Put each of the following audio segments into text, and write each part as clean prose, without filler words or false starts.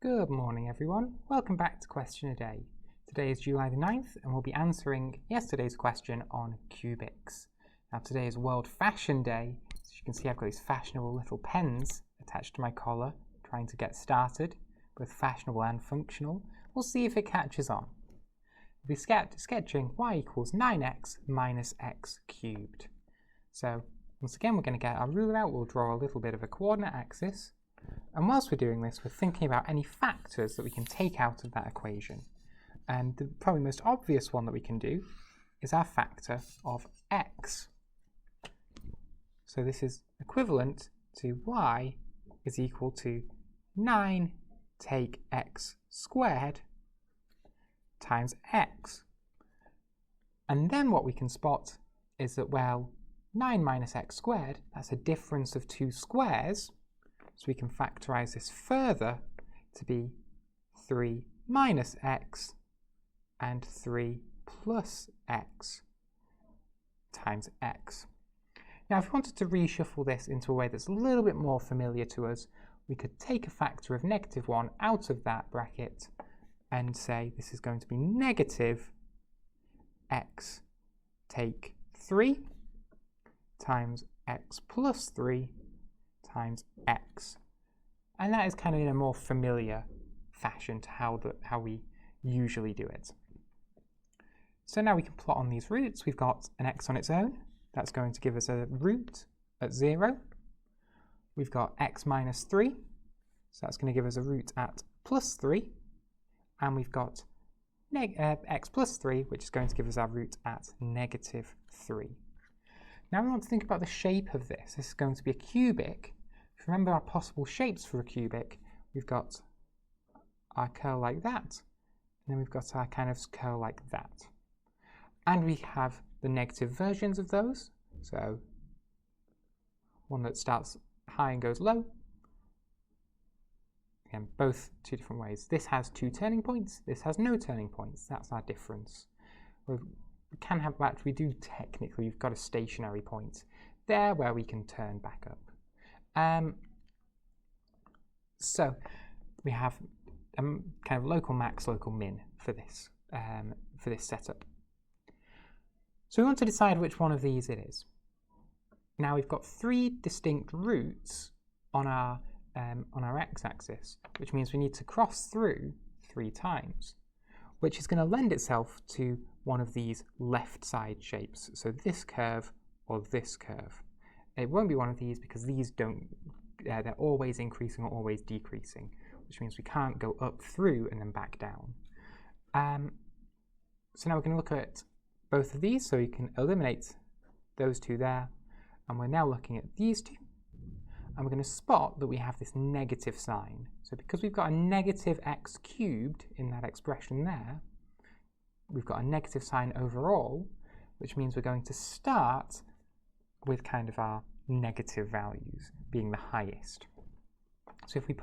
Good morning everyone, welcome back to Question a Day. Today is July the 9th and we'll be answering yesterday's question on cubics. Now today is World Fashion Day, so you can see I've got these fashionable little pens attached to my collar, trying to get started, both fashionable and functional. We'll see if it catches on. We'll be sketching y equals 9x minus x cubed. So once again we're going to get our ruler out, we'll draw a little bit of a coordinate axis. And whilst we're doing this, we're thinking about any factors that we can take out of that equation. And the probably most obvious one that we can do is our factor of x. So this is equivalent to y is equal to 9 take x squared times x. And then what we can spot is that, well, 9 minus x squared, that's a difference of two squares. So we can factorize this further to be 3 minus x and 3 plus x times x. Now if we wanted to reshuffle this into a way that's a little bit more familiar to us, we could take a factor of -1 out of that bracket and say this is going to be negative x take 3 times x plus 3 times x. And that is kind of in a more familiar fashion to how we usually do it. So now we can plot on these roots. We've got an x on its own. That's going to give us a root at 0. We've got x minus 3. So that's going to give us a root at plus 3. And we've got x plus 3, which is going to give us our root at negative 3. Now we want to think about the shape of this. This is going to be a cubic. If you remember our possible shapes for a cubic, we've got our curl like that, and then we've got our kind of curl like that. And we have the negative versions of those. So one that starts high and goes low. Again, both two different ways. This has two turning points, this has no turning points. That's our difference. We can have that, we do technically, we've got a stationary point there where we can turn back up. So we have kind of local max, local min for this setup. So we want to decide which one of these it is. Now we've got 3 distinct roots on our x-axis, which means we need to cross through 3 times, which is going to lend itself to one of these left side shapes. So this curve or this curve. It won't be one of these because these don't, they're always increasing or always decreasing, which means we can't go up through and then back down. So now we're going to look at both of these, so you can eliminate those two there, and we're now looking at these two, and we're going to spot that we have this negative sign. So because we've got a negative x cubed in that expression there, we've got a negative sign overall, which means we're going to start with kind of our negative values being the highest. So if we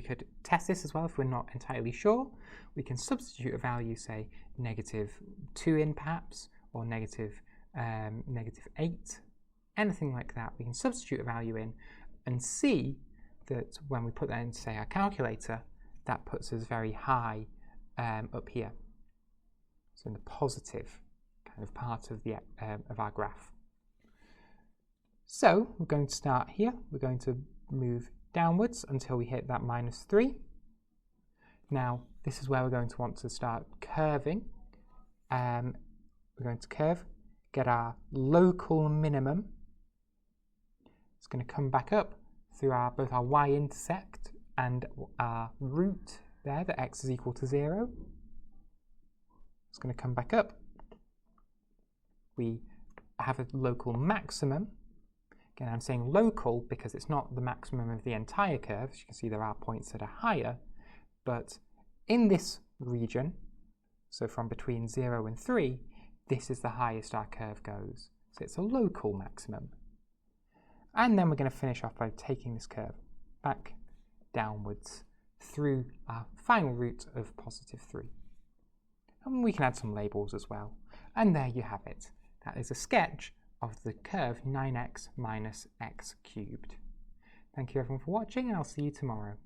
could test this as well if we're not entirely sure. We can substitute a value, say -2 in perhaps, or -8, anything like that. We can substitute a value in and see that when we put that into, say, our calculator, that puts us very high up here. So in the positive kind of part of our graph. So we're going to start here. We're going to move downwards until we hit that -3. Now this is where we're going to want to start curving. We're going to curve, get our local minimum. It's going to come back up through both our y-intercept and our root there, that x is equal to 0. It's going to come back up. We have a local maximum. Again, I'm saying local because it's not the maximum of the entire curve. As you can see, there are points that are higher, but in this region, so from between 0 and 3, this is the highest our curve goes. So it's a local maximum. And then we're going to finish off by taking this curve back downwards through our final root of +3. And we can add some labels as well. And there you have it. That is a sketch of the curve 9x minus x cubed. Thank you everyone for watching, and I'll see you tomorrow.